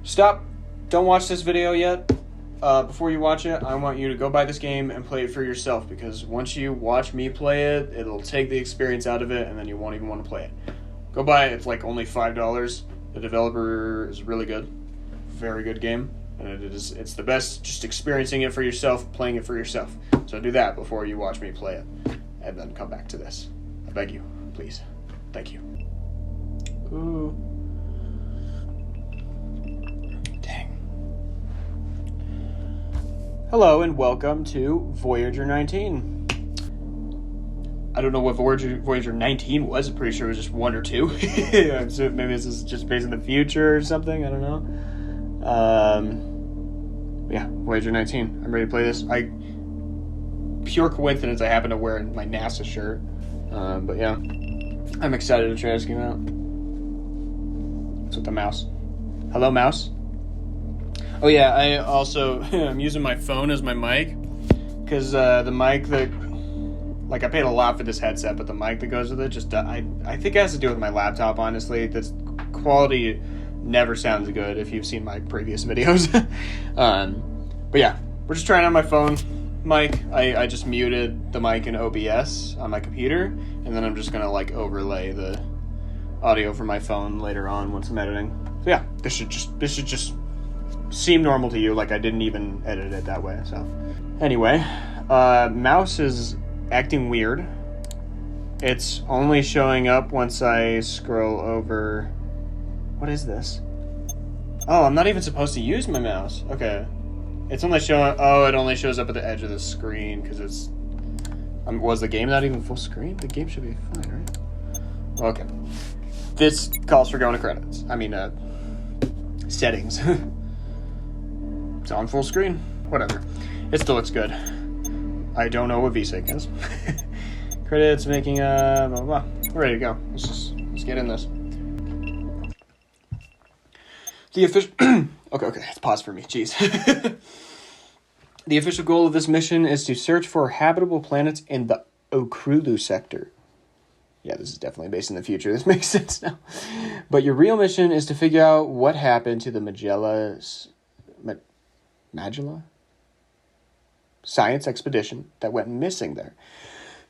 Stop. Don't watch this video yet. Before you watch it, I want you to go buy this game and play it for yourself, because once you watch me play it, it'll take the experience out of it, and then you won't even want to play it. Go buy it. It's like only $5. The developer is really good. Very good game. And it's the best just experiencing it for yourself, playing it for yourself. So do that before you watch me play it. And then come back to this. I beg you. Please. Thank you. Ooh. Dang. Hello and welcome to Voyager-19. I don't know what Voyager-19 was. I'm pretty sure it was just 1 or 2. So maybe this is just based in the future or something. I don't know. Yeah, Voyager-19. I'm ready to play this. Pure coincidence, I happen to wear my NASA shirt. But yeah, I'm excited to try this game out. What's with the mouse? Hello, mouse? Oh yeah, I also, I'm using my phone as my mic. Because the mic that, I paid a lot for this headset, but the mic that goes with it just, I think it has to do with my laptop, honestly. This quality never sounds good if you've seen my previous videos. But yeah, we're just trying out my phone mic. I just muted the mic in OBS on my computer, and then I'm just gonna overlay the audio from my phone later on once I'm editing. So yeah, this should just seem normal to you, like I didn't even edit it that way. So anyway, mouse is acting weird. It's only showing up once I scroll over. What is this? Oh, I'm not even supposed to use my mouse. Okay. It's only showing... Oh, it only shows up at the edge of the screen because it's... was the game not even full screen? The game should be fine, right? Okay. This calls for going to credits. Settings. It's on full screen. Whatever. It still looks good. I don't know what VSync is. Credits, making blah, blah, blah. We're ready to go. Let's get in this. The official... Okay, let's pause for me. Jeez. The official goal of this mission is to search for habitable planets in the Okrulu sector. Yeah, this is definitely based in the future. This makes sense now. But your real mission is to figure out what happened to the Magella science expedition that went missing there.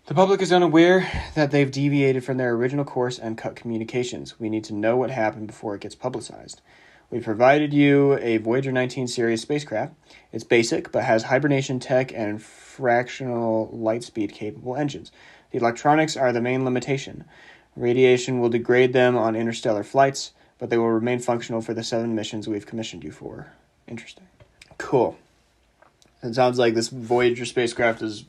The public is unaware that they've deviated from their original course and cut communications. We need to know what happened before it gets publicized. We provided you a Voyager-19 series spacecraft. It's basic, but has hibernation tech and fractional light speed capable engines. The electronics are the main limitation. Radiation will degrade them on interstellar flights, but they will remain functional for the 7 missions we've commissioned you for. Interesting. Cool. It sounds like this Voyager spacecraft is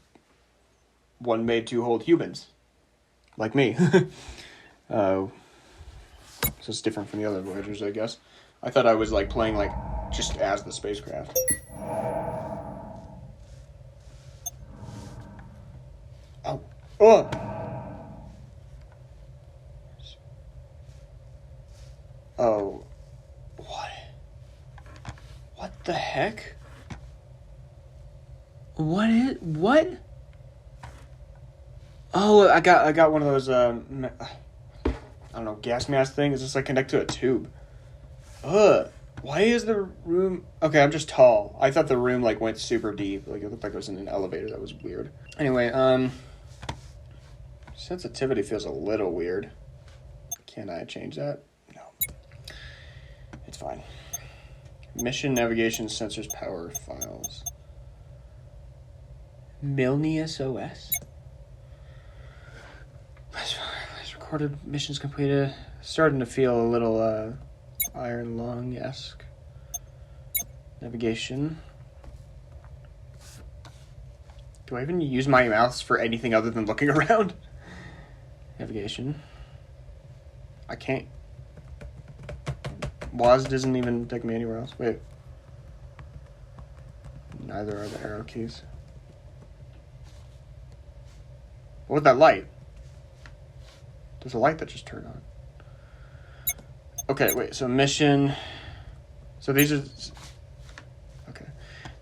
one made to hold humans. Like me. So it's different from the other Voyagers, I guess. I thought I was playing just as the spacecraft. Oh. Oh. Oh. What the heck? What? Oh, I got one of those I don't know, gas mask thing. It's just connect to a tube. Ugh. Why is the room... Okay, I'm just tall. I thought the room, went super deep. It looked like it was in an elevator. That was weird. Anyway, sensitivity feels a little weird. Can I change that? No. It's fine. Mission navigation sensors power files. Milnius OS? Last recorded missions completed. Starting to feel a little, Iron Lung-esque. Navigation. Do I even use my mouse for anything other than looking around? Navigation. I can't. WASD doesn't even take me anywhere else. Wait. Neither are the arrow keys. What was that light? There's a light that just turned on. Okay, wait, so mission... So these are... Okay.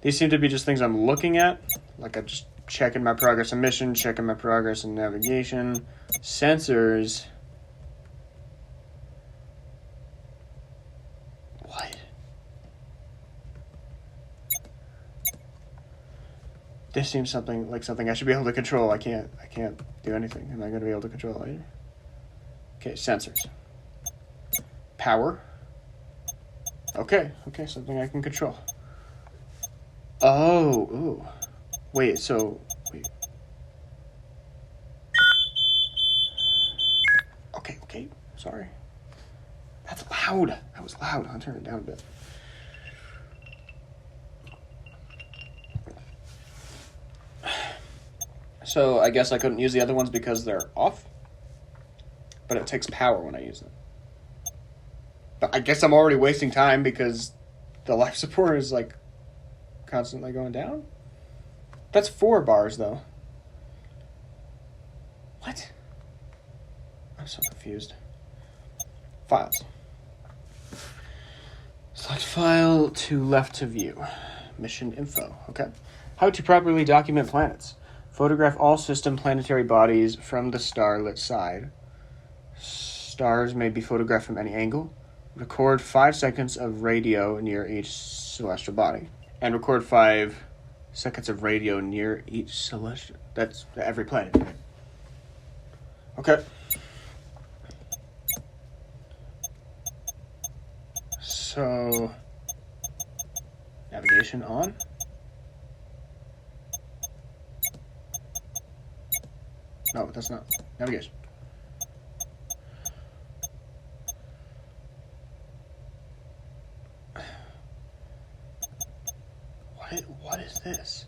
These seem to be just things I'm looking at. I'm just checking my progress in mission, checking my progress in navigation. Sensors... What? This seems something like something I should be able to control. I can't do anything. Am I going to be able to control it? Okay, sensors. Power. Okay, something I can control. Oh, ooh. Wait. Okay, sorry. That's loud. That was loud. I'll turn it down a bit. So I guess I couldn't use the other ones because they're off. But it takes power when I use them. But I guess I'm already wasting time because the life support is like constantly going down. That's 4 bars though. What? I'm so confused. Files. Select file to left to view. Mission info. Okay. How to properly document planets. Photograph all system planetary bodies from the starlit side. Stars may be photographed from any angle. Record 5 seconds of radio near each celestial body. And record 5 seconds of radio near each celestial. That's every planet, right? Okay. So, navigation on. No, that's not. Navigation. What is this?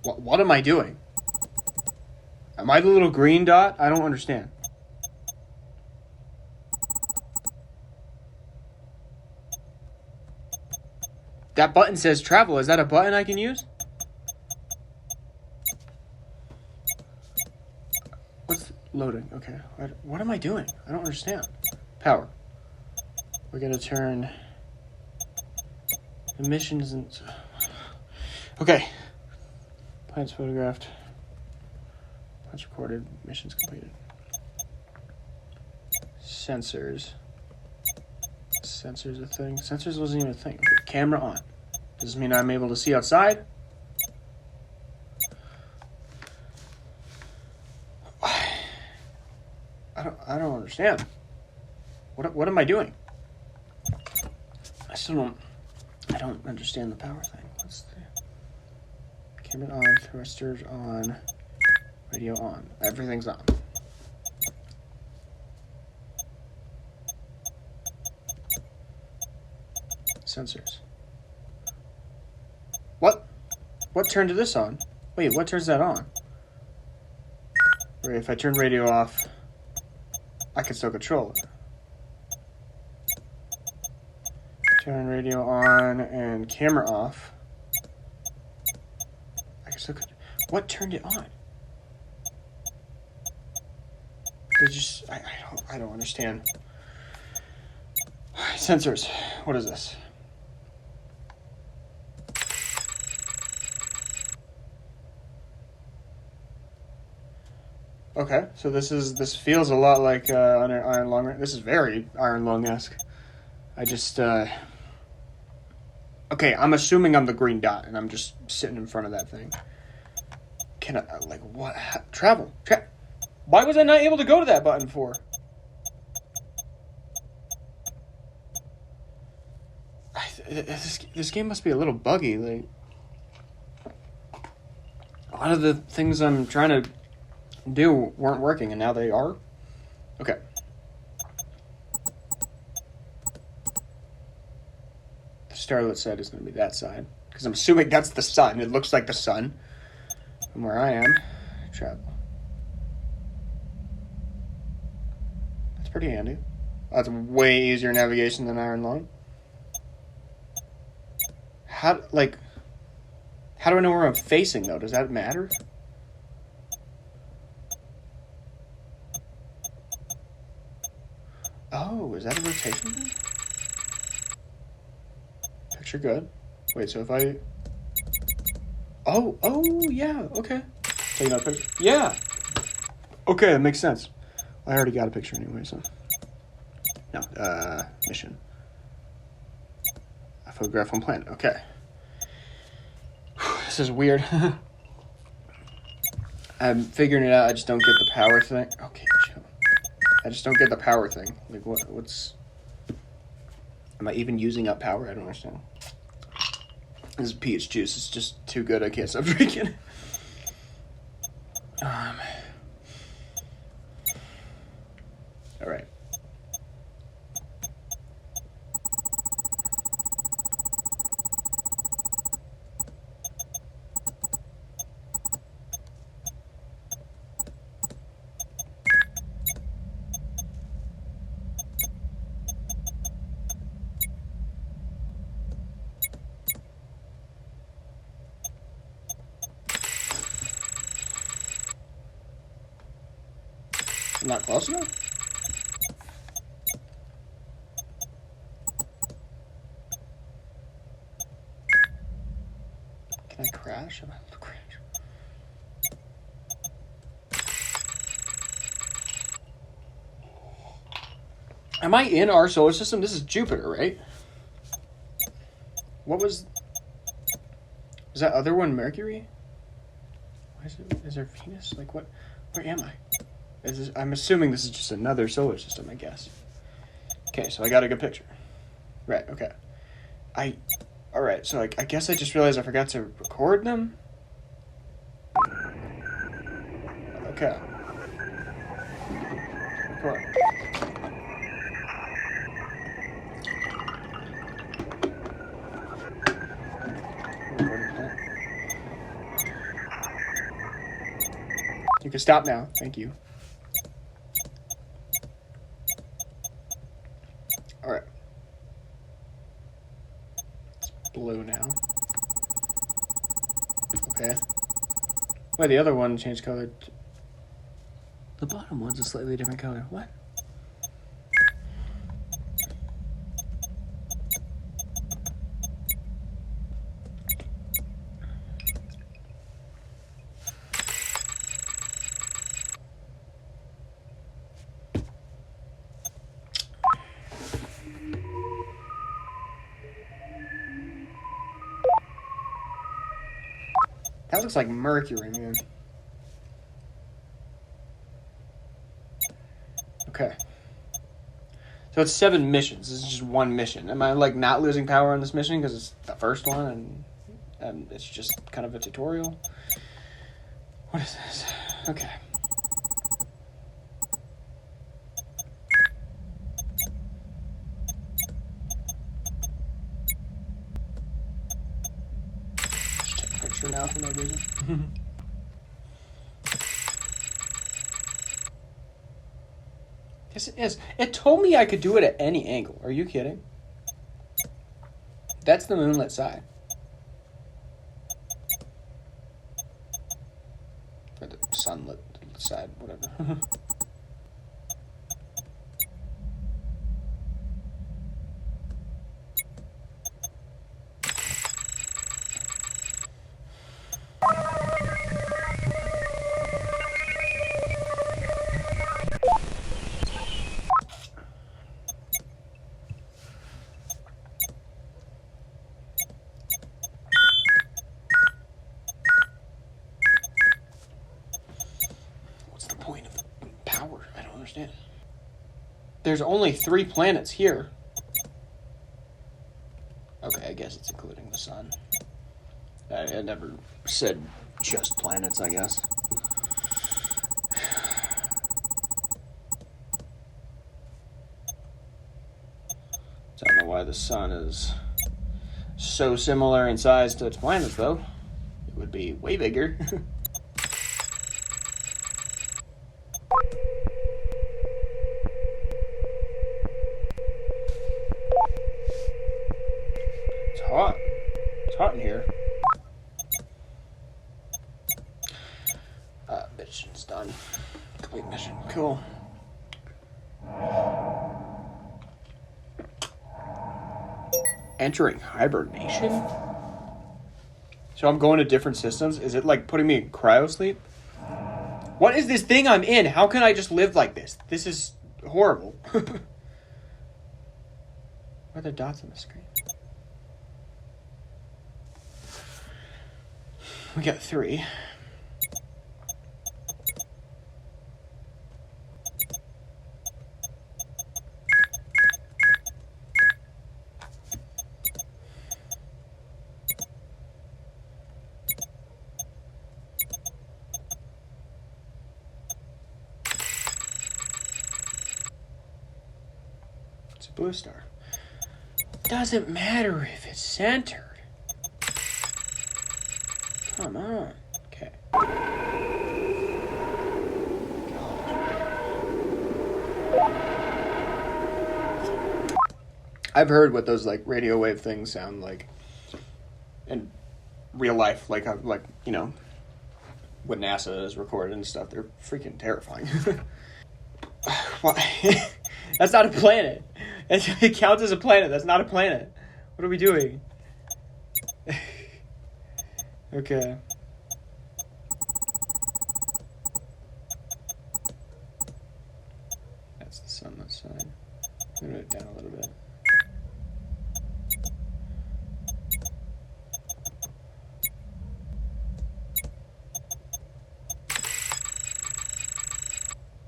What am I doing? Am I the little green dot? I don't understand. That button says travel. Is that a button I can use? What's loading? Okay. What am I doing? I don't understand. Power. We're going to turn emissions and... Okay. Plans photographed. Plans recorded. Missions completed. Sensors. Sensors a thing? Sensors wasn't even a thing. Okay, camera on. Does this mean I'm able to see outside? I don't understand. What am I doing? I don't understand the power thing. What's the camera on, thrusters on, radio on. Everything's on. Sensors. What turned this on? Wait, what turns that on? Wait, if I turn radio off, I can still control it. Turn radio on and camera off. I can still. What turned it on? I don't understand. Sensors. What is this? Okay, so this feels a lot like Iron Lung. This is very Iron Lung-esque. Okay, I'm assuming I'm the green dot, and I'm just sitting in front of that thing. Can I, what? Travel. Why was I not able to go to that button for? This game must be a little buggy. Like, a lot of the things I'm trying to do weren't working, and now they are. Okay. The starlit side is going to be that side, because I'm assuming that's the sun. It looks like the sun from where I am. Travel. That's pretty handy. That's way easier navigation than Iron Lung. How do I know where I'm facing, though? Does that matter? Oh, is that a rotation thing? Picture good. Wait, so if I... Oh, yeah, okay. Taking out a picture. Yeah! Okay, that makes sense. I already got a picture anyway, so... No, mission. Photograph on planet. Okay. This is weird. I'm figuring it out. I just don't get the power thing. Okay, chill. I just don't get the power thing. Like, what's... Am I even using up power? I don't understand. This is peach juice. It's just too good. I can't stop drinking it. All right. Not close enough? Can I crash? Am I able to crash? Am I in our solar system? This is Jupiter, right? What was... Is that other one Mercury? Why is it... Is there Venus? Like, what... Where am I? I'm assuming this is just another solar system, I guess. Okay, so I got a good picture. Right, okay. Alright, so I guess I just realized I forgot to record them? Okay. Record. You can stop now, thank you. Alright. It's blue now. Okay. Wait, the other one changed color. The bottom one's a slightly different color. What? That looks like Mercury, man. Okay. So it's 7 missions. This is just one mission. Am I, like, not losing power on this mission because it's the first one and it's just kind of a tutorial? What is this? Okay. Now for no reason. Yes, it is. It told me I could do it at any angle. Are you kidding? That's the moonlit side. Or the sunlit side, whatever. There's only 3 planets here. Okay, I guess it's including the sun. I never said just planets, I guess. Don't know why the sun is so similar in size to its planets, though. It would be way bigger. It's hot in here. Mission's done. Complete mission. Cool. Entering hibernation? So I'm going to different systems? Is it like putting me in cryosleep? What is this thing I'm in? How can I just live like this? This is horrible. What are the dots on the screen? We got 3. It's a blue star. Doesn't matter if it's centered. Come on. Okay. I've heard what those like radio wave things sound like in real life, like you know, what NASA has recorded and stuff. They're freaking terrifying. Why? That's not a planet. It counts as a planet. That's not a planet. What are we doing? Okay. That's the sun that side. I'm gonna move it down a little bit.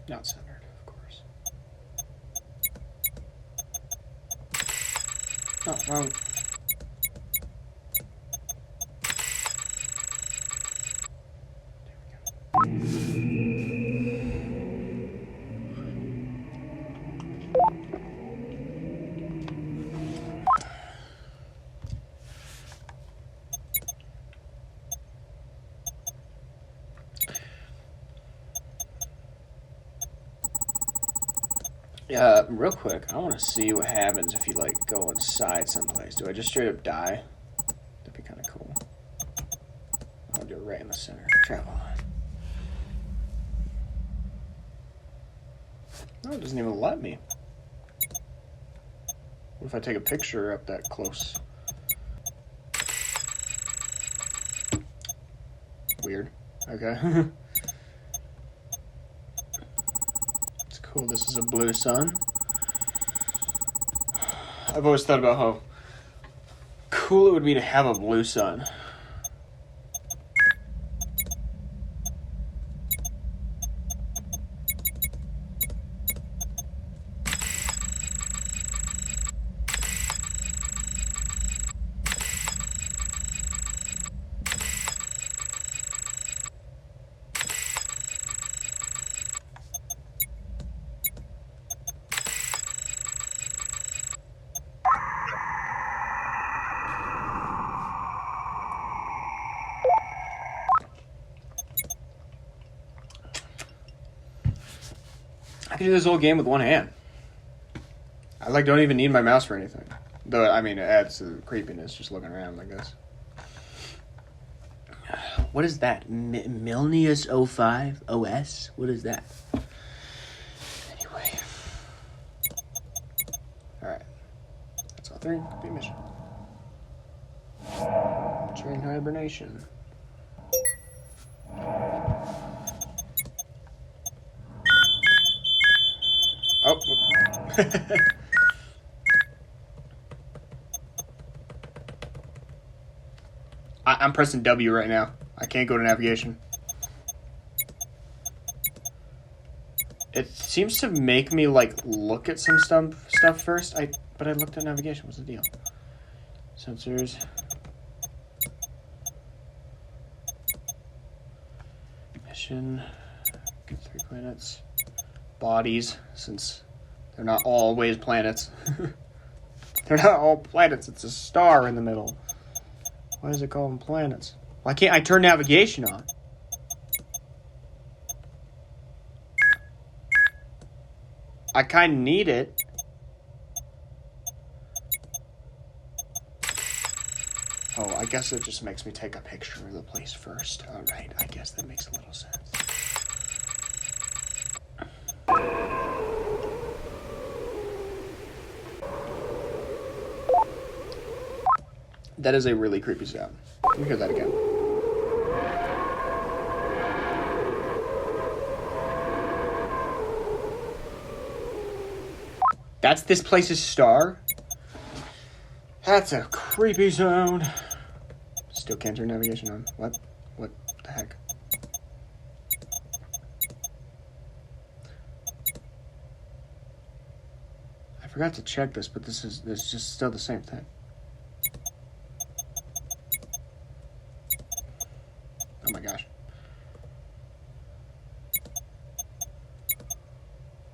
Not centered, of course. Oh, wrong. Real quick, I want to see what happens if you, like, go inside someplace. Do I just straight up die? That'd be kind of cool. I'll do it right in the center. Travel on. No, it doesn't even let me. What if I take a picture up that close? Weird. Okay. It's cool. This is a blue sun. I've always thought about how cool it would be to have a blue sun. I can do this whole game with one hand. I like don't even need my mouse for anything. Though, I mean, it adds to the creepiness just looking around like this. What is that? Milnius 05 OS? What is that? Anyway. Alright. That's all 3. Be mission. Train hibernation. Oh. I'm pressing W right now. I can't go to navigation. It seems to make me like look at some stuff first. But I looked at navigation. What's the deal? Sensors. Mission. Get 3 planets. Bodies, since they're not always planets. They're not all planets. It's a star in the middle. Why does it call them planets? Why can't I turn navigation on? I kind of need it. Oh, I guess it just makes me take a picture of the place first. All right, I guess that makes a little sense. That is a really creepy sound. Let me hear that again. That's this place's star? That's a creepy sound. Still can't turn navigation on. What forgot to check this, but this is just still the same thing. Oh my gosh.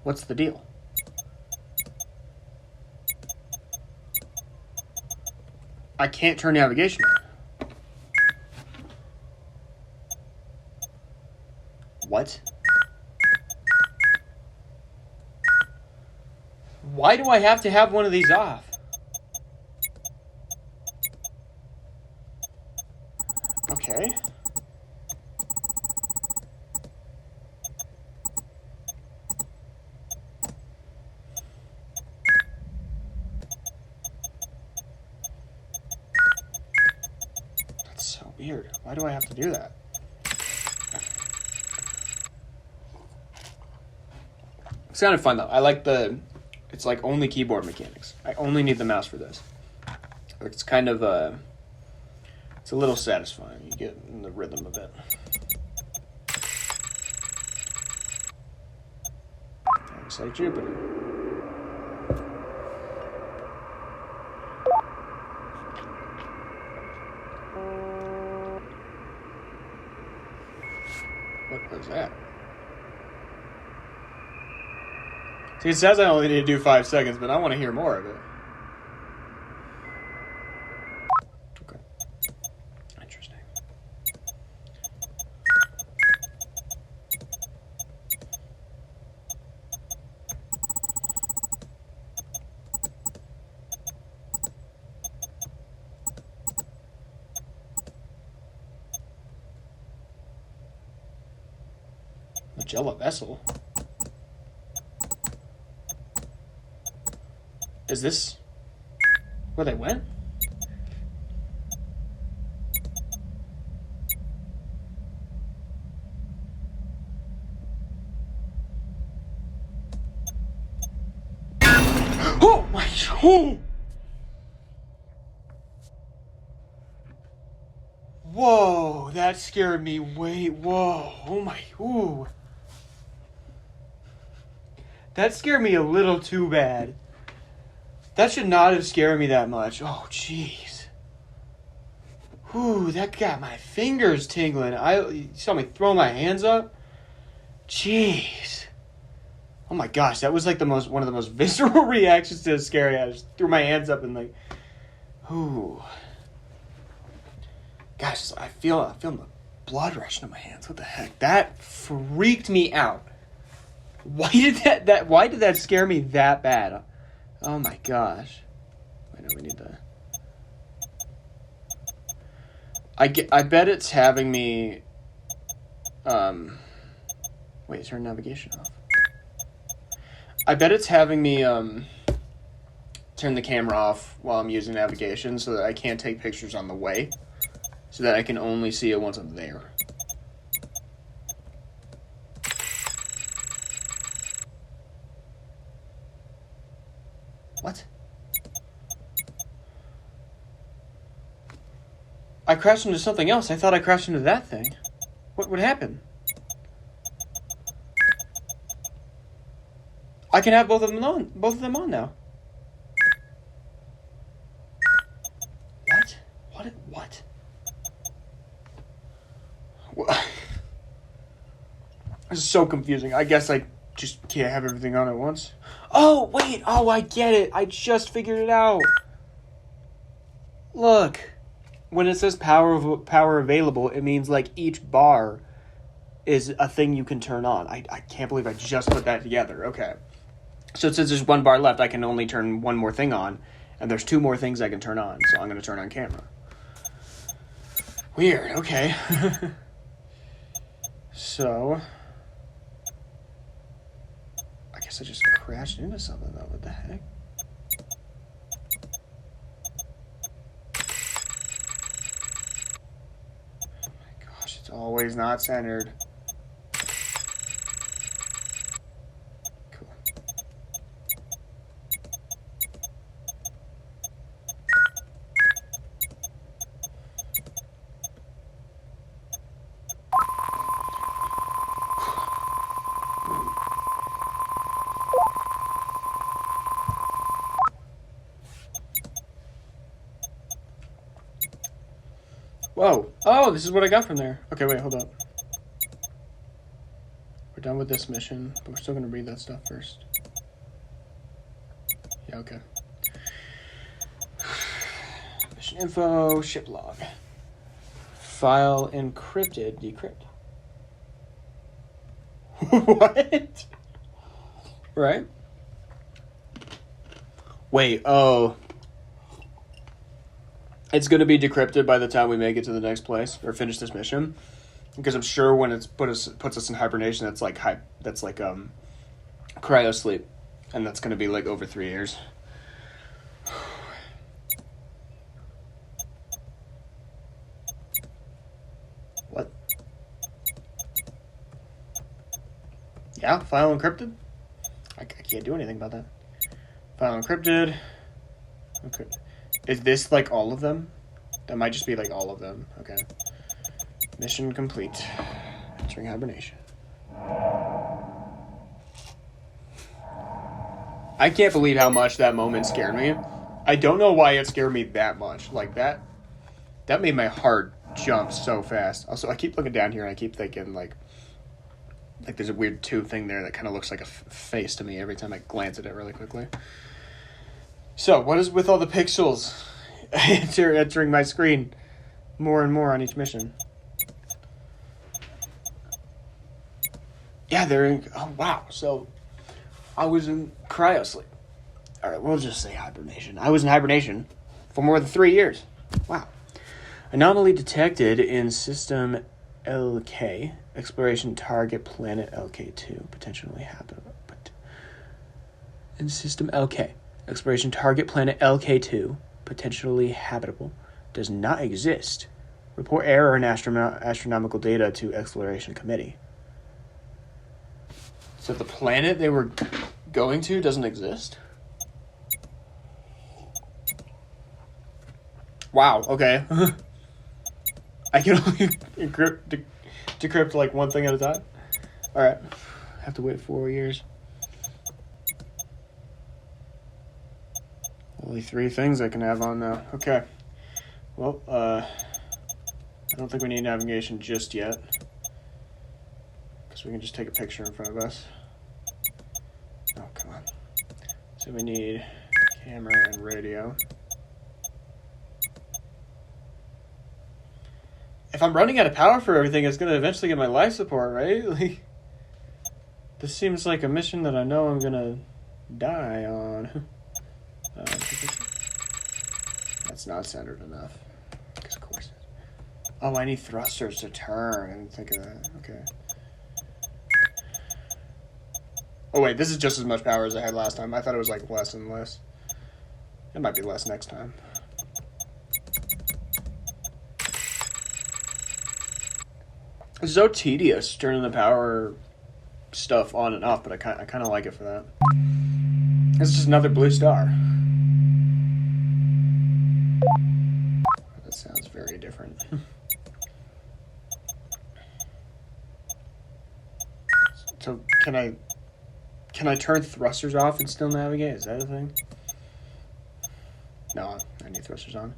What's the deal? I can't turn navigation on. What? Why do I have to have one of these off? Okay. That's so weird. Why do I have to do that? It's kind of fun though. I like it's like only keyboard mechanics. I only need the mouse for this. It's kind of it's a little satisfying. You get in the rhythm of it. Looks like Jupiter. What was that? See, it says I only need to do 5 seconds, but I want to hear more of it. Okay. Interesting. Magella vessel? Is this where they went? Oh my! Oh! Whoa! That scared me. Wait! Whoa! Oh my! Ooh! That scared me a little too bad. That should not have scared me that much. Oh, jeez. Whew, that got my fingers tingling. You saw me throw my hands up? Jeez. Oh my gosh, that was like one of the most visceral reactions to a scary. I just threw my hands up and like, whew. Gosh, I feel the blood rushing to my hands. What the heck? That freaked me out. Why did that scare me that bad? Oh my gosh. I know we need to... I bet it's having me... Wait, turn navigation off. I bet it's having me turn the camera off while I'm using navigation so that I can't take pictures on the way. So that I can only see it once I'm there. What? I crashed into something else. I thought I crashed into that thing. What would happen? I can have both of them on now. What? What? This is so confusing. I guess I just can't have everything on at once. Oh, wait. Oh, I get it. I just figured it out. Look. When it says power available, it means like each bar is a thing you can turn on. I can't believe I just put that together. Okay. So since there's one bar left, I can only turn one more thing on. And there's 2 more things I can turn on. So I'm going to turn on camera. Weird. Okay. So... I guess I just crashed into something, though. What the heck? Oh my gosh, it's always not centered. Cool. Whoa. Oh, this is what I got from there. Okay, wait, hold up. We're done with this mission, but we're still going to read that stuff first. Yeah, okay. Mission info, ship log. File encrypted, decrypt. What? Right? Wait, oh. It's going to be decrypted by the time we make it to the next place or finish this mission, because I'm sure when it puts us in hibernation, that's like cryo sleep, and that's going to be like over 3 years. What? Yeah, file encrypted. I can't do anything about that. File encrypted. Okay. Is this like all of them? That might just be like all of them. Okay. Mission complete. Entering hibernation. I can't believe how much that moment scared me. I don't know why it scared me that much. Like that made my heart jump so fast. Also, I keep looking down here and I keep thinking like there's a weird tube thing there that kind of looks like a face to me every time I glance at it really quickly. So, what is with all the pixels entering my screen more and more on each mission? Yeah, they're in... Oh, wow. So, I was in cryo sleep. All right, we'll just say hibernation. I was in hibernation for more than 3 years. Wow. Anomaly detected in System LK. Exploration target planet LK2. Potentially habitable. In System LK. Exploration target planet LK2, potentially habitable, does not exist. Report error in astronomical data to Exploration Committee. So the planet they were going to doesn't exist? Wow, okay. I can only decrypt like one thing at a time? Alright. Have to wait 4 years. Only 3 things I can have on now. Okay. Well, I don't think we need navigation just yet, because we can just take a picture in front of us. Oh, come on. So we need camera and radio. If I'm running out of power for everything, it's going to eventually get my life support, right? Like, this seems like a mission that I know I'm going to die on. That's not centered enough. Because of course. Oh, I need thrusters to turn. I didn't think of that. Okay. Oh wait, this is just as much power as I had last time. I thought it was like less and less. It might be less next time. It's so tedious turning the power stuff on and off, but I kind of like it for that. It's just another blue star. That sounds very different. So can I turn thrusters off and still navigate? Is that a thing? No, I need thrusters on.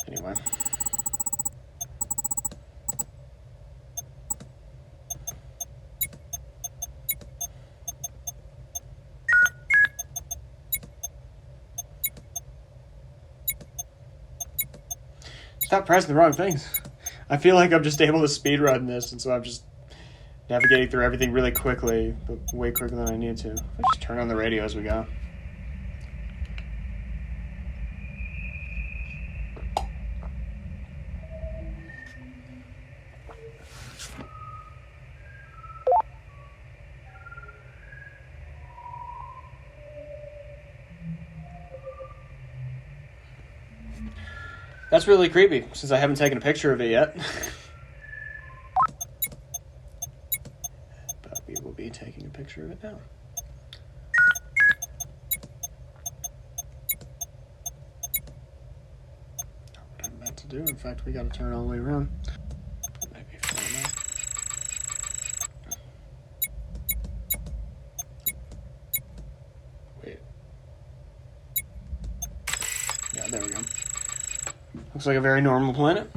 Anyway. Stop pressing the wrong things. I feel like I'm just able to speedrun this, and so I'm just navigating through everything really quickly, but way quicker than I need to. I just turn on the radio as we go. That's really creepy, since I haven't taken a picture of it yet. But we will be taking a picture of it now. Not what I meant to do. In fact, we gotta turn all the way around. That might be fun enough. Wait. Yeah, there we go. Looks like a very normal planet.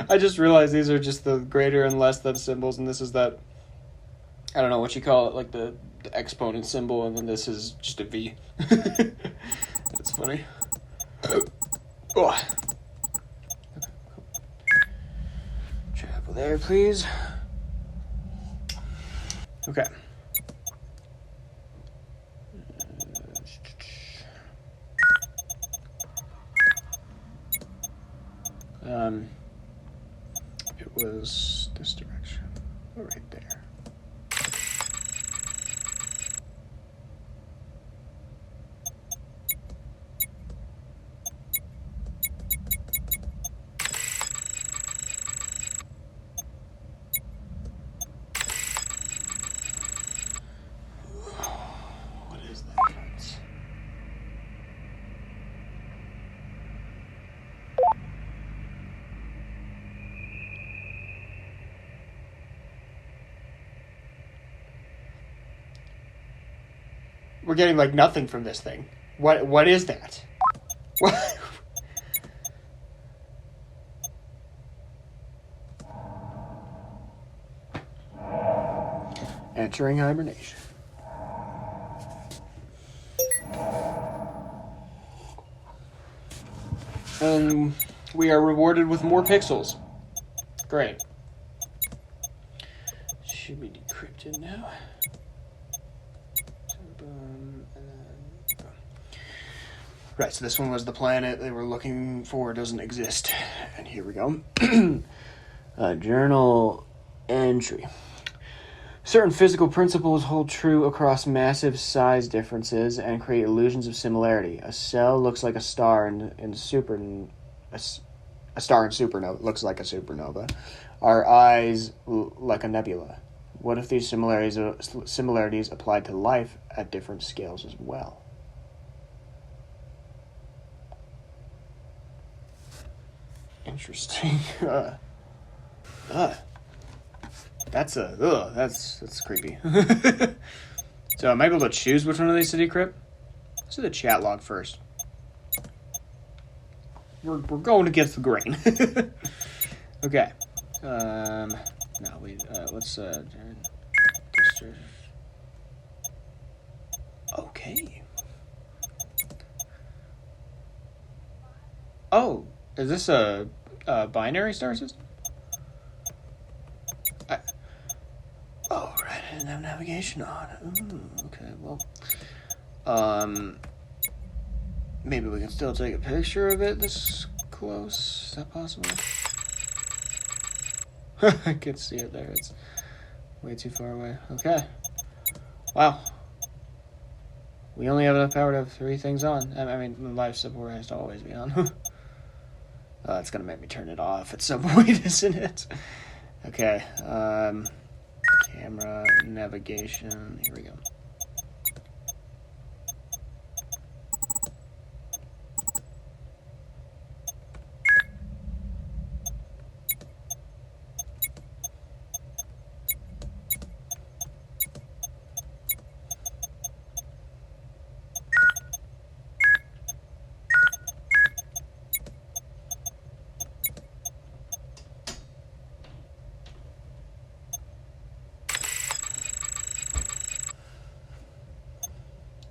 I just realized these are just the greater and less than symbols, and this is that, I don't know what you call it, like the exponent symbol, and then this is just a V. That's funny. Oh. Travel there, please. Okay. It was this direction, right there. What is that? We're getting like nothing from this thing. What is that? What? Entering hibernation. And we are rewarded with more pixels. Great. Should be decrypted now. Right, so this one was the planet they were looking for. Doesn't exist. And here we go. Journal entry. Certain physical principles hold true across massive size differences and create illusions of similarity. A cell looks like a star in supernova. A star in supernova looks like a supernova. Our eyes like a nebula. What if these similarities applied to life at different scales as well? Interesting. That's creepy. So am I able to choose which one of these to decrypt? Let's do the chat log first. We're going against the grain. Okay. No, let's okay. Oh, is this a binary star system? Oh, right, I didn't have navigation on. Ooh, okay, well, maybe we can still take a picture of it this close. Is that possible? I can see it there. It's way too far away. Okay. Wow. We only have enough power to have 3 things on. I mean, life support has to always be on. It's gonna make me turn it off at some point, isn't it? Okay. Camera, navigation. Here we go.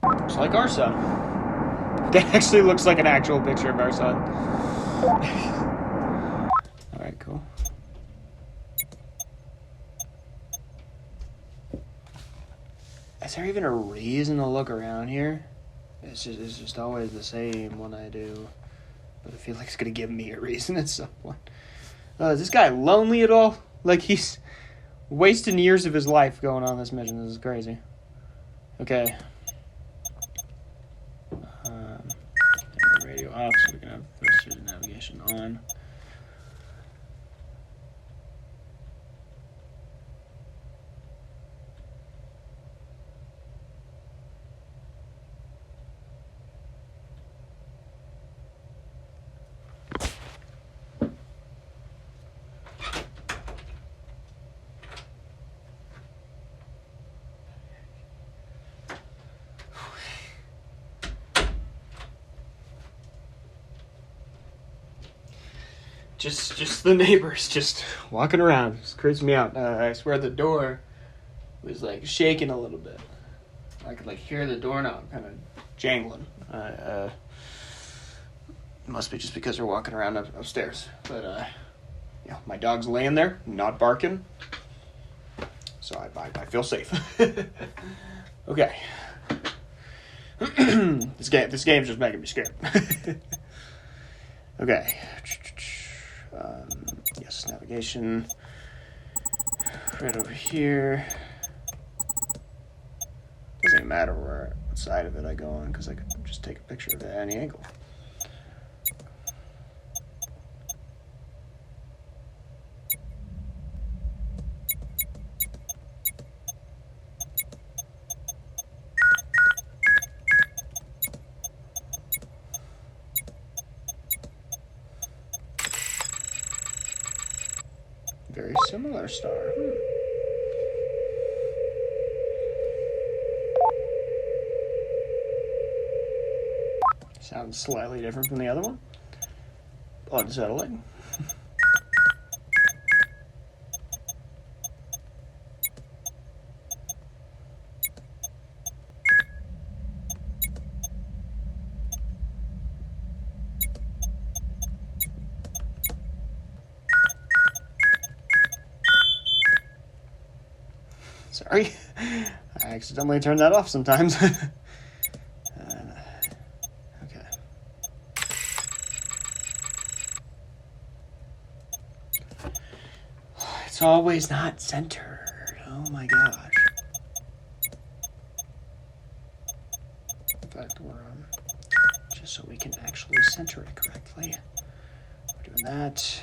Looks like our sun. That actually looks like an actual picture of our sun. Alright, cool. Is there even a reason to look around here? It's just always the same when I do. But I feel like it's going to give me a reason at some point. Is this guy lonely at all? Like, he's wasting years of his life going on this mission. This is crazy. Okay. Radio off, so we can have the navigation on. Just the neighbors just walking around. It creeps me out. I swear the door was like shaking a little bit. I could like hear the doorknob kind of jangling. Must be just because they're walking around upstairs. But yeah, my dog's laying there, not barking, so I feel safe. Okay. This game's just making me scared. Okay. Yes, navigation. Right over here. Doesn't even matter what side of it I go on, because I could just take a picture of it at any angle. Very similar star. Sounds slightly different from the other one. Unsettling. Sorry, I accidentally turn that off sometimes. Okay. It's always not centered. Oh my gosh. In fact, we're just so we can actually center it correctly. We're doing that.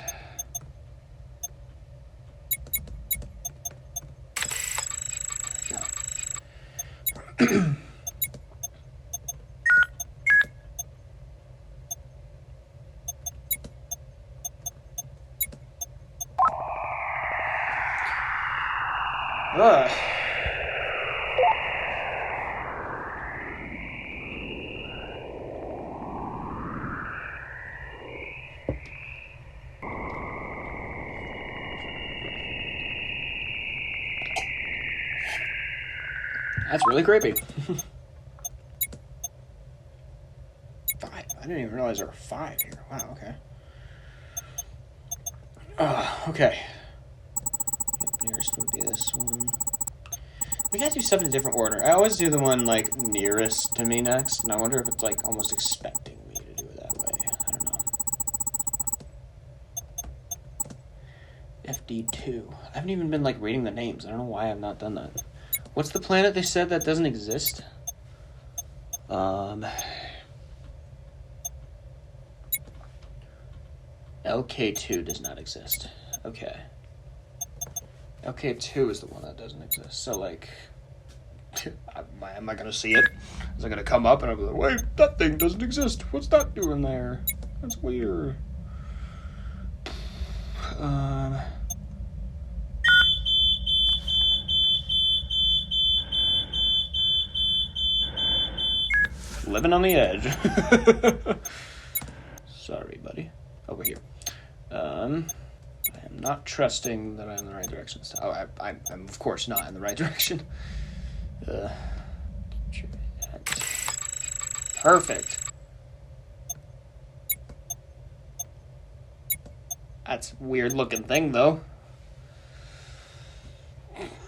Ugh. That's really creepy. 5. I didn't even realize there were 5 here. Wow, okay. Okay. Nearest would be this one. We gotta do stuff in a different order. I always do the one, like, nearest to me next, and I wonder if it's, like, almost expecting me to do it that way. I don't know. FD2. I haven't even been, like, reading the names. I don't know why I've not done that. What's the planet they said that doesn't exist? LK2 does not exist. Okay. LK2 is the one that doesn't exist. So, like, am I going to see it? Is it going to come up and I'll be like, wait, that thing doesn't exist. What's that doing there? That's weird. Living on the edge. Sorry, buddy. Over here. I am not trusting that I'm in the right direction. Oh, I'm of course not in the right direction. Perfect. That's a weird looking thing, though.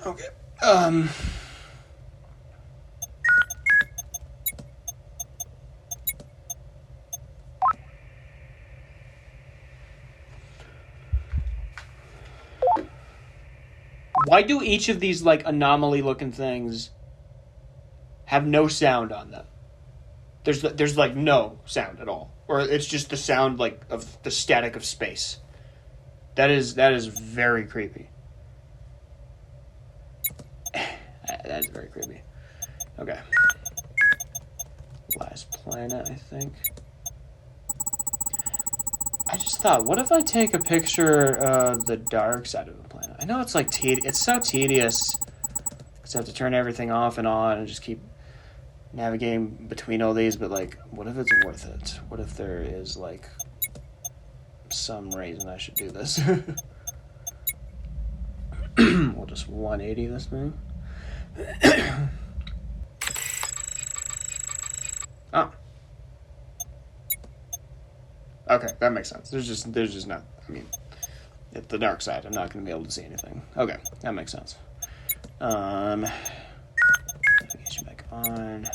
Okay. Why do each of these, like, anomaly-looking things have no sound on them? There's like, no sound at all. Or it's just the sound, like, of the static of space. That is very creepy. That is very creepy. Okay. Last planet, I think. I just thought, what if I take a picture of the dark side of the planet? I know it's like it's so tedious because I have to turn everything off and on and just keep navigating between all these, but like, what if it's worth it? What if there is like some reason I should do this. We'll just 180 this thing. Oh. Okay, that makes sense. There's just not, I mean, at the dark side, I'm not going to be able to see anything. Okay, that makes sense. Navigation back on.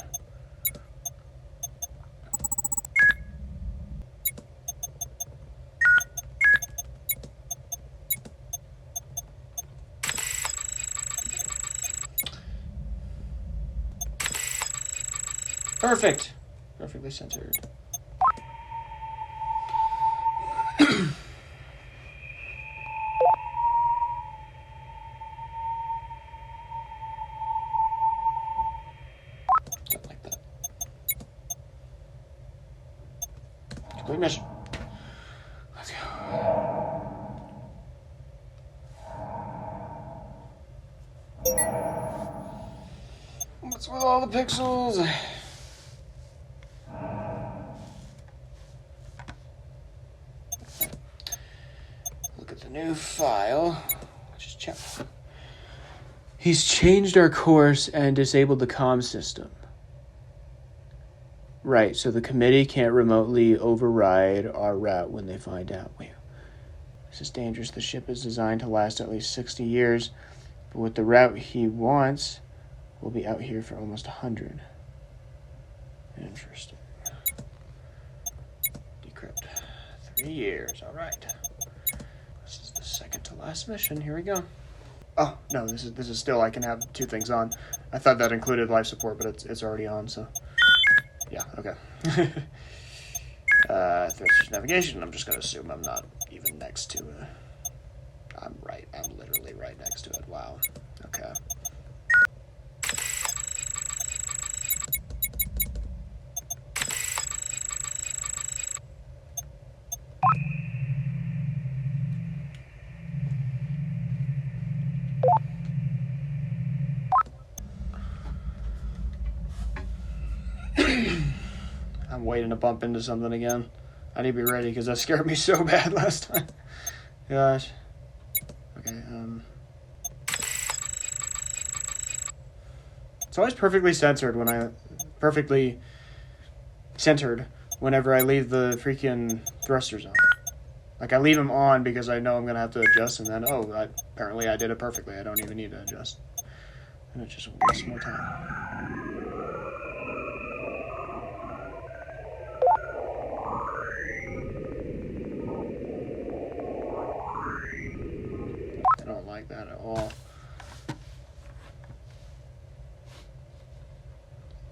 Perfect. Perfectly centered. Don't like that. Complete mission. Let's go. What's with all the pixels? Look at the new file. Just check. He's changed our course and disabled the comm system. Right, so the committee can't remotely override our route when they find out. Wait, this is dangerous. The ship is designed to last at least 60 years, but with the route he wants, we'll be out here for almost 100. Interesting. Decrypt. 3 years, all right. This is the second to last mission. Here we go. Oh, no, this is still, I can have 2 things on. I thought that included life support, but it's already on, so. Yeah, okay. Thrusters navigation, I'm just going to assume I'm not even next to it. I'm literally right next to it. Wow. Okay. I'm waiting to bump into something again. I need to be ready because that scared me so bad last time. Gosh. Okay, it's always perfectly centered whenever I leave the freaking thrusters on. Like, I leave them on because I know I'm going to have to adjust, and then, apparently I did it perfectly. I don't even need to adjust. And it just wastes more time. I don't like that at all.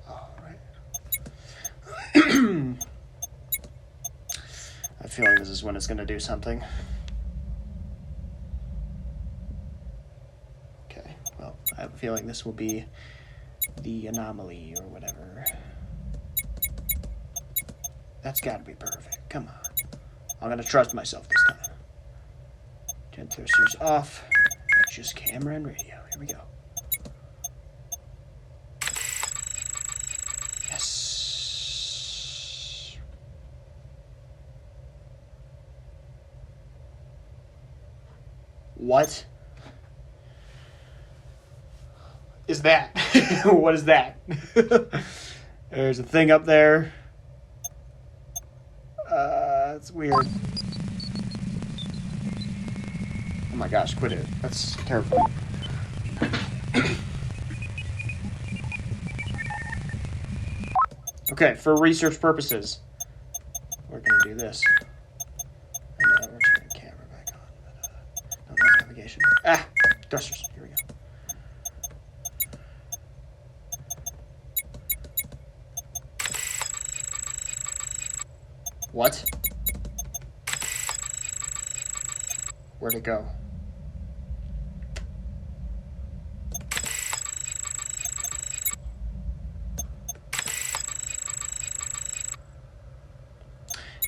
All right. I have a feeling this is when it's going to do something. Okay, well, I have a feeling this will be the anomaly or whatever. That's got to be perfect. Come on. I'm going to trust myself this time. Gen thrusters off. It's just camera and radio. Here we go. Yes. What is that? What is that? There's a thing up there. It's weird. Oh my gosh, quit it. That's terrifying. Okay, for research purposes, we're going to do this. And we're turning the camera back on. But, no navigation. Ah! Thrusters. Here we go. What? Where'd it go?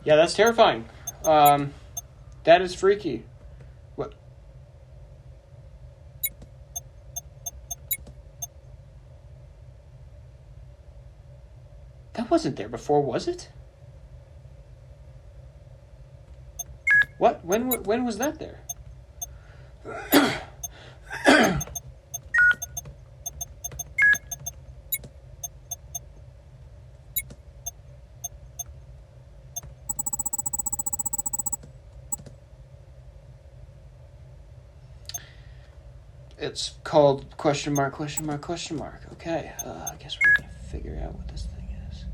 Yeah, that's terrifying. That is freaky. What? That wasn't there before, was it? What? When was that there? It's called question mark, question mark, question mark. Okay, I guess we're going to figure out what this thing is.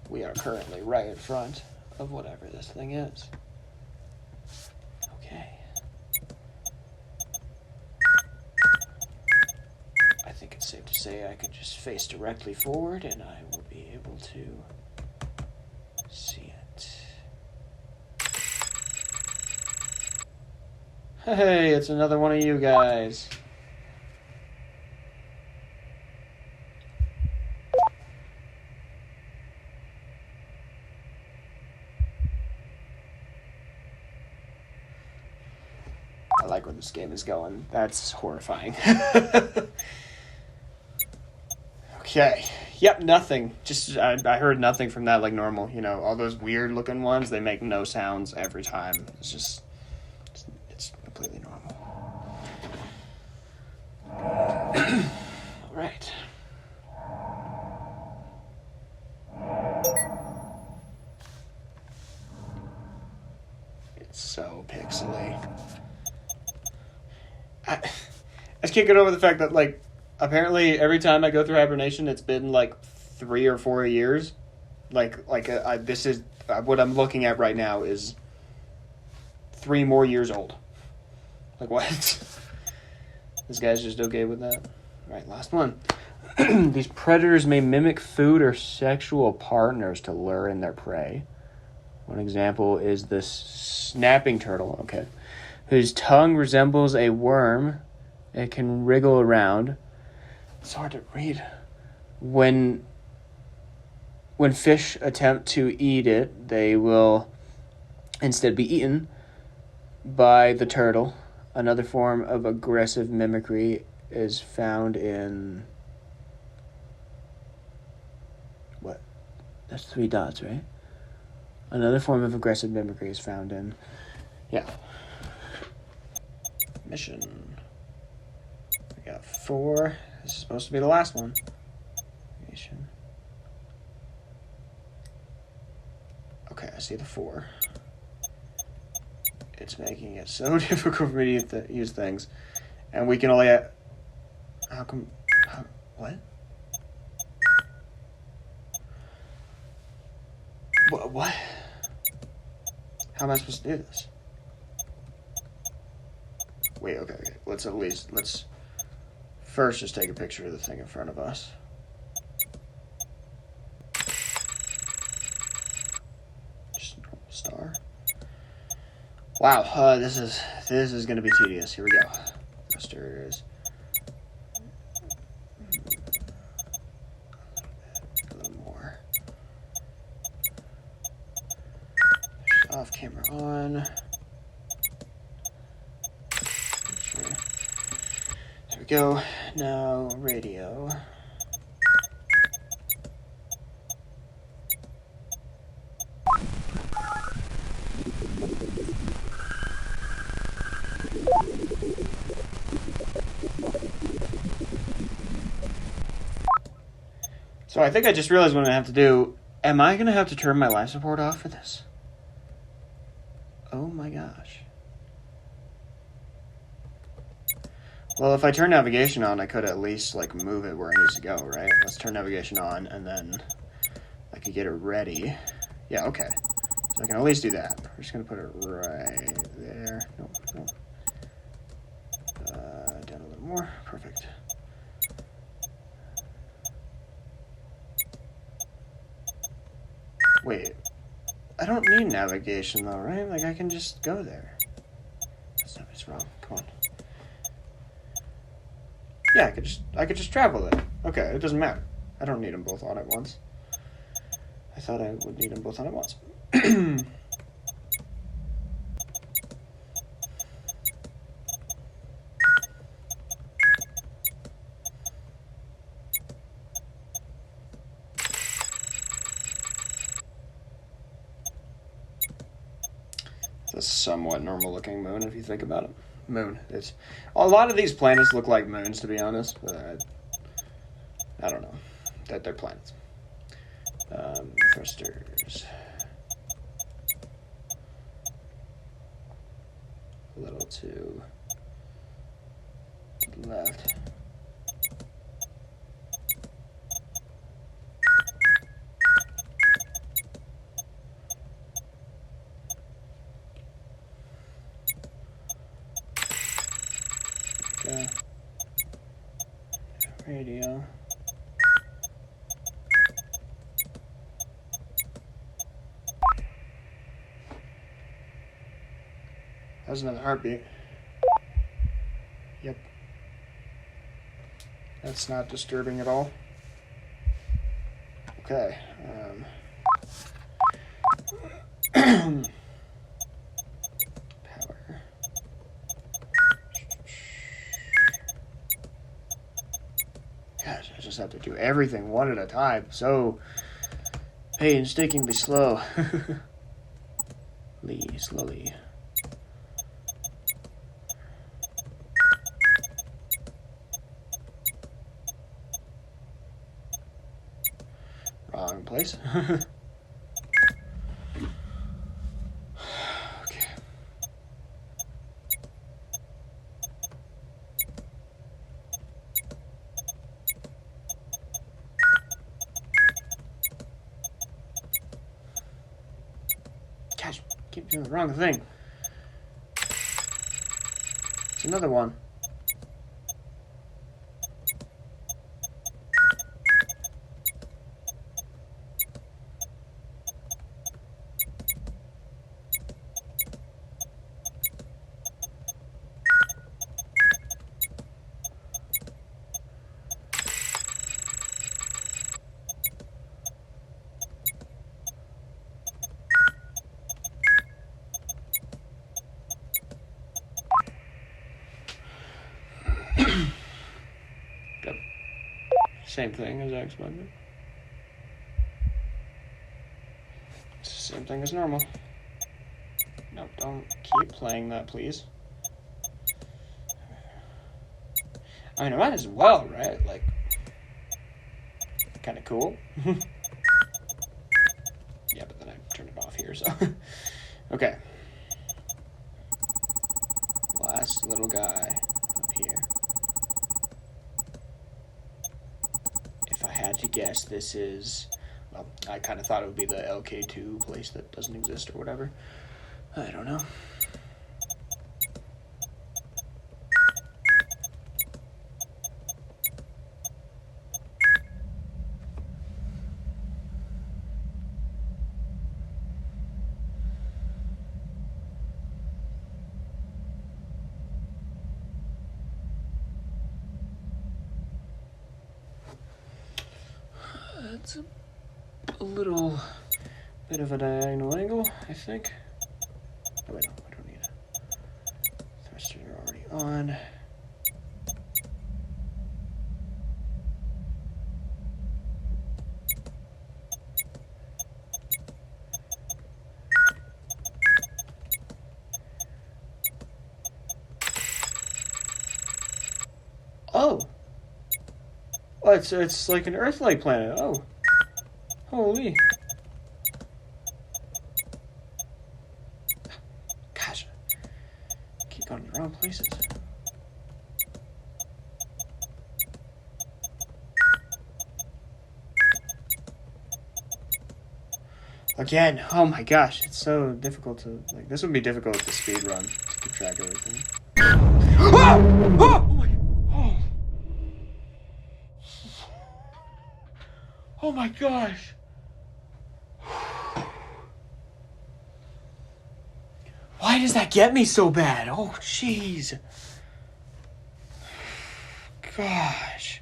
We are currently right in front of whatever this thing is. Okay. I think it's safe to say I could just face directly forward and I will be able to see it. Hey, it's another one of you guys. I like where this game is going. That's horrifying. Okay. Yep, nothing. Just I heard nothing from that like normal. You know, all those weird looking ones, they make no sounds every time. It's completely normal. All right. It's so pixely. I just can't get over the fact that, like, apparently every time I go through hibernation, it's been, like, 3 or 4 years. This is, what I'm looking at right now is 3 more years old. Like, what? This guy's just okay with that? All right, last one. These predators may mimic food or sexual partners to lure in their prey. One example is the snapping turtle, okay, whose tongue resembles a worm. It can wriggle around. It's hard to read. When fish attempt to eat it, they will instead be eaten by the turtle. Another form of aggressive mimicry is found in... What? That's 3 dots, right? Another form of aggressive mimicry is found in... Yeah. Mission. We got 4. This is supposed to be the last one. Mission. Okay, I see the 4. It's making it so difficult for me to use things. And we can only... How come... What? What? How am I supposed to do this? Wait, okay. Let's first just take a picture of the thing in front of us. Just a normal star. Wow, this is going to be tedious. Here we go. Rosters. A little more. Off, camera on. Sure. There we go. Now radio. So I think I just realized what I'm going to have to do. Am I going to have to turn my life support off for this? Oh my gosh. Well, if I turn navigation on, I could at least, like, move it where it needs to go, right? Let's turn navigation on, and then I could get it ready. Yeah, okay. So I can at least do that. We're just going to put it right there. Nope. Down a little more. Perfect. Wait. I don't need navigation, though, right? Like, I can just go there. Something's wrong. Come on. Yeah, I could just travel there. Okay, it doesn't matter. I don't need them both on at once. I thought I would need them both on at once. It's a somewhat normal-looking moon, if you think about it. Moon. It's a lot of these planets look like moons, to be honest. But I don't know that they're planets. Thrusters. A little to the left. Okay. Radio. That was another heartbeat. Yep. That's not disturbing at all. Okay. Power. Gosh, I just have to do everything one at a time. So painstakingly slow. Slowly. Wrong place. Okay. Gosh, keep doing the wrong thing. It's another one. Yep. Same thing as I expected. It's the same thing as normal. Nope, don't keep playing that, please. I mean, I might as well, right? Like, kind of cool. Yeah, but then I turned it off here, so. Okay. Last little guy up here. If I had to guess, this is... Well, I kind of thought it would be the LK2 place that doesn't exist or whatever. I don't know. It's a little bit of a diagonal angle, I think. Oh, wait, no, I don't need it. Thrusters are already on. Oh! Oh, it's like an Earth-like planet. Oh. Holy. Gosh. I keep going to the wrong places. Again, oh my gosh, it's so difficult to, like, this would be difficult with the speed run to keep track of everything. Oh! Oh! Oh my gosh. Why does that get me so bad? Oh, jeez. Gosh.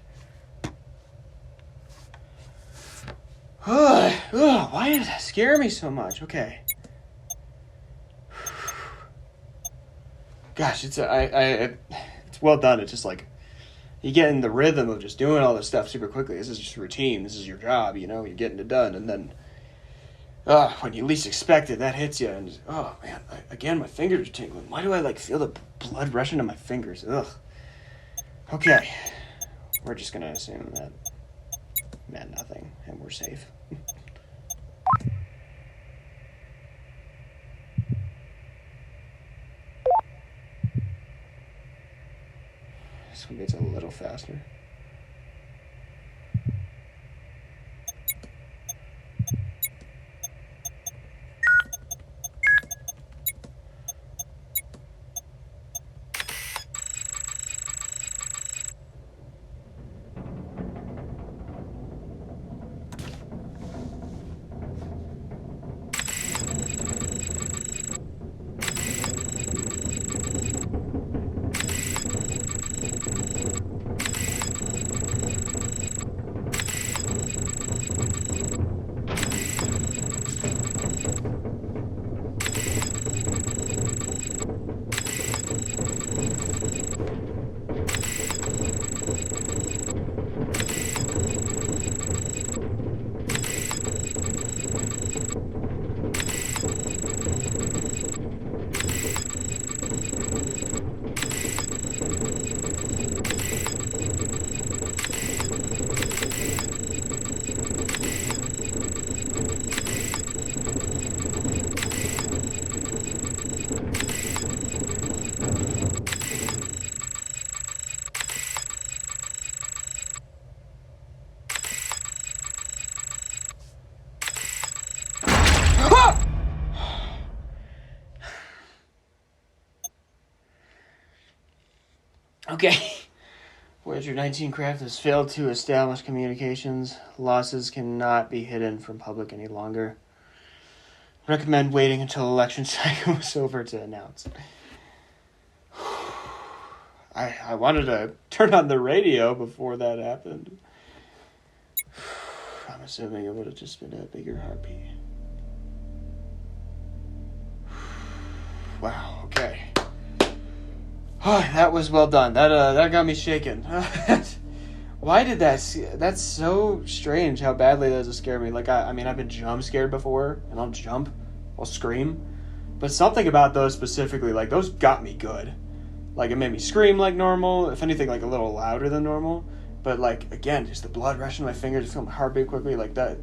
Why does that scare me so much? Okay. Gosh, it's well done. It's just like you get in the rhythm of just doing all this stuff super quickly. This is just routine. This is your job, you know. You're getting it done, and then When you least expect it, that hits you, and just, oh man, again, my fingers are tingling. Why do I like feel the blood rushing to my fingers? Ugh. Okay, we're just gonna assume that meant nothing, and we're safe. This one gets a little faster. Okay. Voyager-19 craft has failed to establish communications. Losses cannot be hidden from public any longer. Recommend waiting until election cycle is over to announce. I wanted to turn on the radio before that happened. I'm assuming it would have just been a bigger heartbeat. Wow, okay. Oh, that was well done. That got me shaken. Why did that... That's so strange how badly that does scare me. Like, I mean, I've been jump scared before, and I'll jump, I'll scream. But something about those specifically, like, those got me good. Like, it made me scream like normal, if anything, like, a little louder than normal. But, like, again, just the blood rushing to my fingers, feel my heartbeat quickly, like that.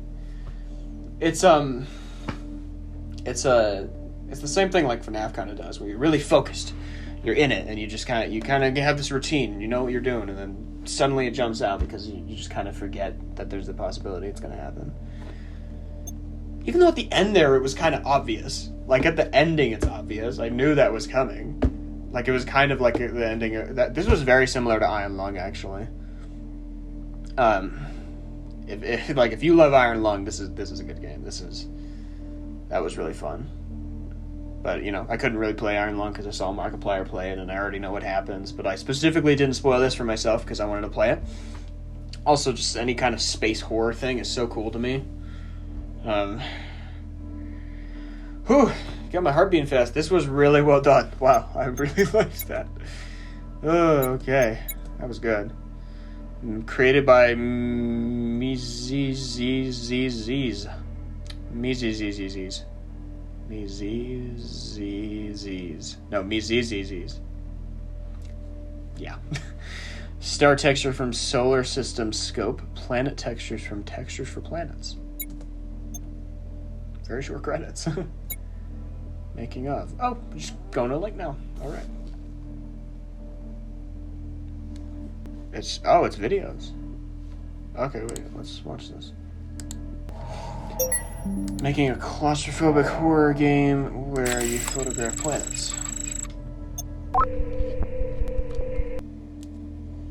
It's the same thing like FNAF kind of does, where you're really focused. You're in it, and you just kind of have this routine, and you know what you're doing, and then suddenly it jumps out because you just kind of forget that there's the possibility it's going to happen. Even though at the end there it was kind of obvious. Like, at the ending it's obvious. I knew that was coming. Like, it was kind of like the ending. This was very similar to Iron Lung, actually. If you love Iron Lung, this is a good game. That was really fun. But, you know, I couldn't really play Iron Lung because I saw Markiplier play it, and I already know what happens. But I specifically didn't spoil this for myself because I wanted to play it. Also, just any kind of space horror thing is so cool to me. Got my heart beating fast. This was really well done. Wow, I really liked that. Oh, okay. That was good. Created by Mizizizizz. No, Mizizizizz. Yeah. Star texture from Solar System Scope. Planet textures from Textures for Planets. Very short credits. Making of. Oh, just going to link now. All right. It's videos. Okay, wait. Let's watch this. Making a claustrophobic horror game where you photograph planets.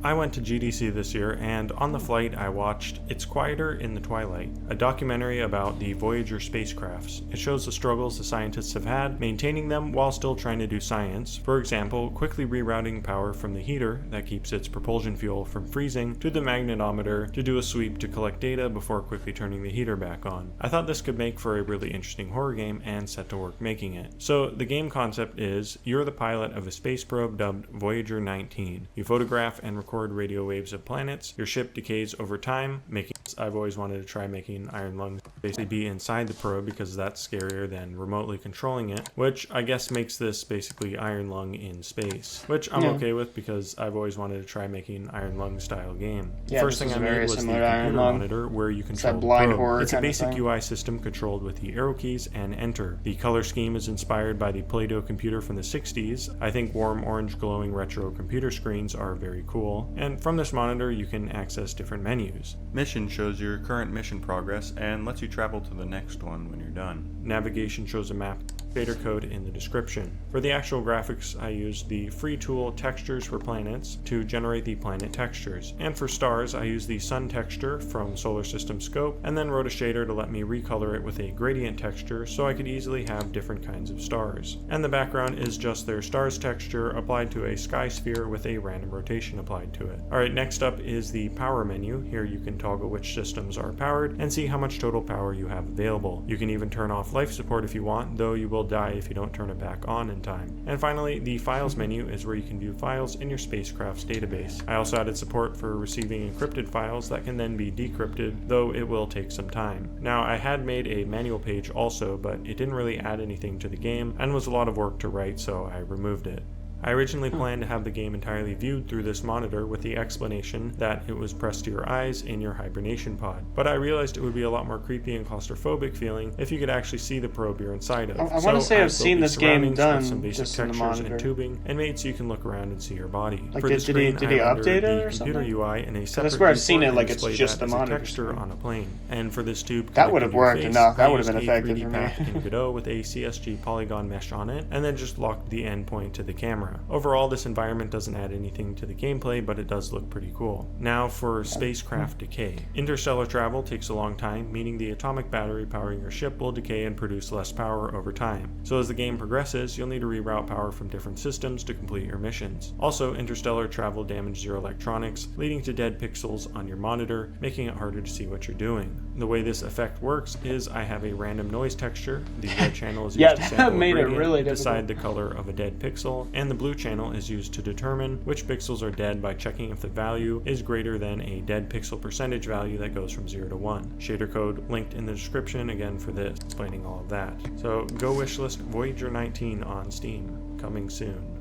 I went to GDC this year, and on the flight I watched It's Quieter in the Twilight, a documentary about the Voyager spacecrafts. It shows the struggles the scientists have had maintaining them while still trying to do science. For example, quickly rerouting power from the heater that keeps its propulsion fuel from freezing to the magnetometer to do a sweep to collect data before quickly turning the heater back on. I thought this could make for a really interesting horror game and set to work making it. So the game concept is, you're the pilot of a space probe dubbed Voyager-19. You photograph and record record radio waves of planets. Your ship decays over time, making... I've always wanted to try making iron lungs basically be inside the probe because that's scarier than remotely controlling it, which I guess makes this basically iron lung in space, which I'm okay with because I've always wanted to try making iron lung style game. Yeah, First thing I made was the computer monitor where you control the probe. It's a basic UI system controlled with the arrow keys and enter. The color scheme is inspired by the Play-Doh computer from the 60s. I think warm orange glowing retro computer screens are very cool, and from this monitor you can access different menus. Mission shows your current mission progress and lets you travel to the next one when you're done. Navigation shows a map, shader code in the description. For the actual graphics, I used the free tool Textures for Planets to generate the planet textures. And for stars, I used the sun texture from Solar System Scope, and then wrote a shader to let me recolor it with a gradient texture so I could easily have different kinds of stars. And the background is just their stars texture applied to a sky sphere with a random rotation applied to it. Alright, next up is the power menu. Here you can toggle which systems are powered and see how much total power you have available. You can even turn off life support if you want, though you will die if you don't turn it back on in time. And finally, the files menu is where you can view files in your spacecraft's database. I also added support for receiving encrypted files that can then be decrypted, though it will take some time. Now, I had made a manual page also, but it didn't really add anything to the game and was a lot of work to write, so I removed it. I originally planned to have the game entirely viewed through this monitor with the explanation that it was pressed to your eyes in your hibernation pod, but I realized it would be a lot more creepy and claustrophobic feeling if you could actually see the probe you're inside of. I want to say I've seen this game done some basic just in the textures monitor. and tubing, and made so you can look around and see your body. Like, For did the screen, he update it or the computer something? UI in a separate That's where I've seen it, viewport like and it's displayed just that the as a monitor texture on a plane. And for this tube, that would have worked face, enough. That I would have been used a effective 3D for path me. in Godot with a CSG polygon mesh on it, and then just locked the endpoint to the camera. Overall, this environment doesn't add anything to the gameplay, but it does look pretty cool. Now for spacecraft decay. Interstellar travel takes a long time, meaning the atomic battery powering your ship will decay and produce less power over time. So as the game progresses, you'll need to reroute power from different systems to complete your missions. Also, interstellar travel damages your electronics, leading to dead pixels on your monitor, making it harder to see what you're doing. The way this effect works is I have a random noise texture. The red channel is used to sample a gradient, decide the color of a dead pixel, and the blue channel is used to determine which pixels are dead by checking if the value is greater than a dead pixel percentage value that goes from 0 to 1. Shader code linked in the description again for this, explaining all of that. So go wishlist Voyager-19 on Steam, coming soon.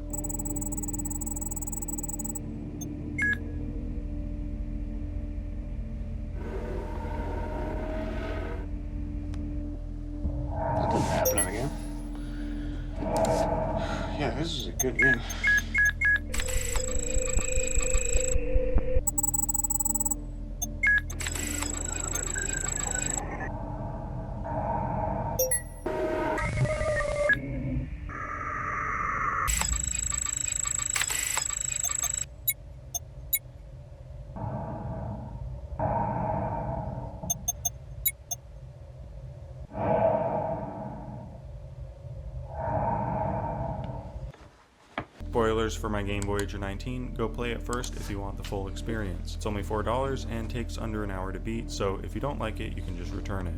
That doesn't happen in the game. Yeah, this is a good game. Spoilers for my game Voyager-19, go play it first if you want the full experience. It's only $4 and takes under an hour to beat, so if you don't like it, you can just return it.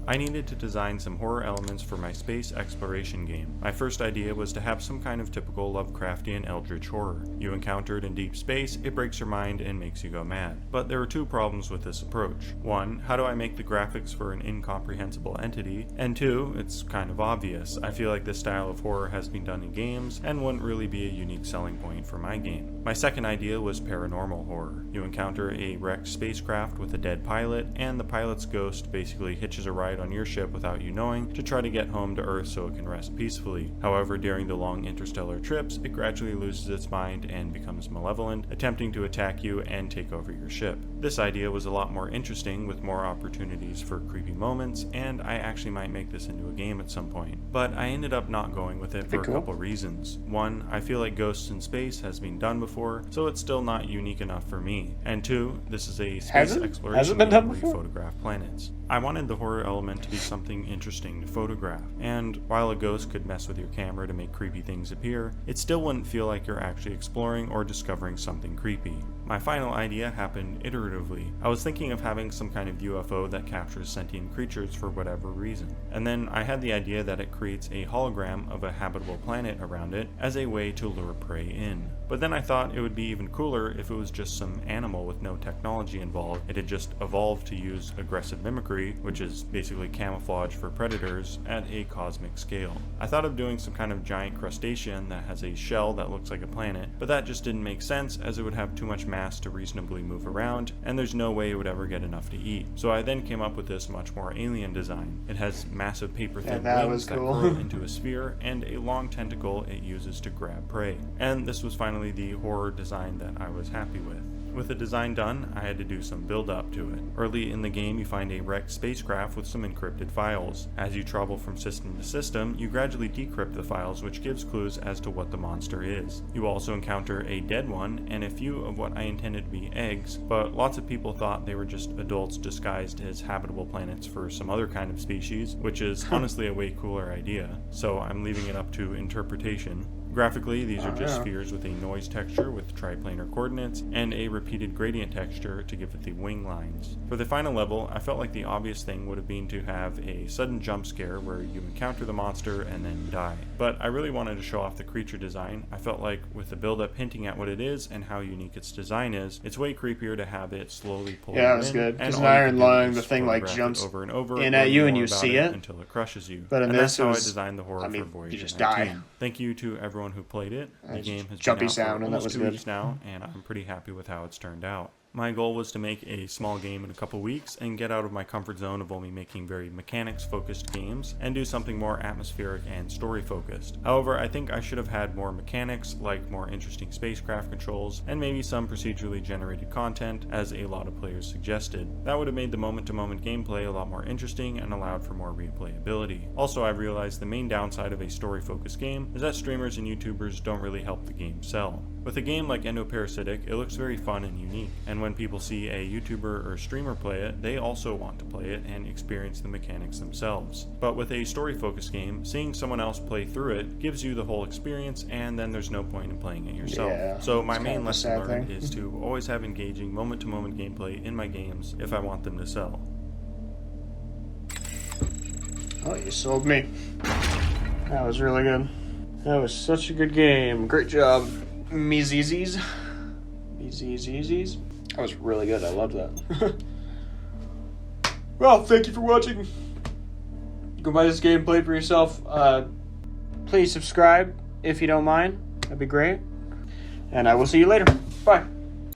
I needed to design some horror elements for my space exploration game. My first idea was to have some kind of typical Lovecraftian eldritch horror. You encounter it in deep space, it breaks your mind and makes you go mad. But there were two problems with this approach. One, how do I make the graphics for an incomprehensible entity? And two, it's kind of obvious. I feel like this style of horror has been done in games and wouldn't really be a unique selling point for my game. My second idea was paranormal horror. You encounter a wrecked spacecraft with a dead pilot, and the pilot's ghost basically hitches a ride on your ship without you knowing to try to get home to Earth so it can rest peacefully. However, during the long interstellar trips, it gradually loses its mind and becomes malevolent, attempting to attack you and take over your ship. This idea was a lot more interesting with more opportunities for creepy moments, and I actually might make this into a game at some point. But I ended up not going with it for a couple reasons. One, I feel like Ghosts in Space has been done before, so it's still not unique enough for me. And two, this is a space exploration game where you photograph planets. I wanted the horror element to be something interesting to photograph, and while a ghost could mess with your camera to make creepy things appear, it still wouldn't feel like you're actually exploring or discovering something creepy. My final idea happened iteratively. I was thinking of having some kind of UFO that captures sentient creatures for whatever reason. And then I had the idea that it creates a hologram of a habitable planet around it as a way to lure prey in. But then I thought it would be even cooler if it was just some animal with no technology involved. It had just evolved to use aggressive mimicry, which is basically camouflage for predators, at a cosmic scale. I thought of doing some kind of giant crustacean that has a shell that looks like a planet, but that just didn't make sense as it would have too much mass to reasonably move around, and there's no way it would ever get enough to eat. So I then came up with this much more alien design. It has massive paper-thin wings that curl into a sphere, and a long tentacle it uses to grab prey. And this was finally the horror design that I was happy with. With the design done, I had to do some build up to it. Early in the game, you find a wrecked spacecraft with some encrypted files. As you travel from system to system, you gradually decrypt the files, which gives clues as to what the monster is. You also encounter a dead one and a few of what I intended to be eggs, but lots of people thought they were just adults disguised as habitable planets for some other kind of species, which is honestly a way cooler idea, so I'm leaving it up to interpretation. Graphically, these are just spheres with a noise texture with triplanar coordinates and a repeated gradient texture to give it the wing lines. For the final level, I felt like the obvious thing would have been to have a sudden jump scare where you encounter the monster and then die. But I really wanted to show off the creature design. I felt like with the build-up hinting at what it is and how unique its design is, it's way creepier to have it slowly pull it was good. Because in Iron Lung, the thing like jumps over and over in at you and you see it until it crushes you. But in and this, that's how I designed the horror for Voyager-19. You just die. Thank you to everyone who played it. The game has jumpy been out sound, for and that almost was 2 good. weeks now, and I'm pretty happy with how it's turned out. My goal was to make a small game in a couple weeks and get out of my comfort zone of only making very mechanics-focused games and do something more atmospheric and story-focused. However, I think I should have had more mechanics, like more interesting spacecraft controls, and maybe some procedurally generated content, as a lot of players suggested. That would have made the moment-to-moment gameplay a lot more interesting and allowed for more replayability. Also, I realized the main downside of a story-focused game is that streamers and YouTubers don't really help the game sell. With a game like Endoparasitic, it looks very fun and unique, and when people see a YouTuber or streamer play it, they also want to play it and experience the mechanics themselves. But with a story-focused game, seeing someone else play through it gives you the whole experience, and then there's no point in playing it yourself. Yeah, so my main lesson learned is to always have engaging moment-to-moment gameplay in my games if I want them to sell. Oh, you sold me. That was really good. That was such a good game. Great job, Mezizis. That was really good. I loved that. Well, thank you for watching. Go buy this game, play it for yourself. Please subscribe if you don't mind. That'd be great. And I will see you later. Bye.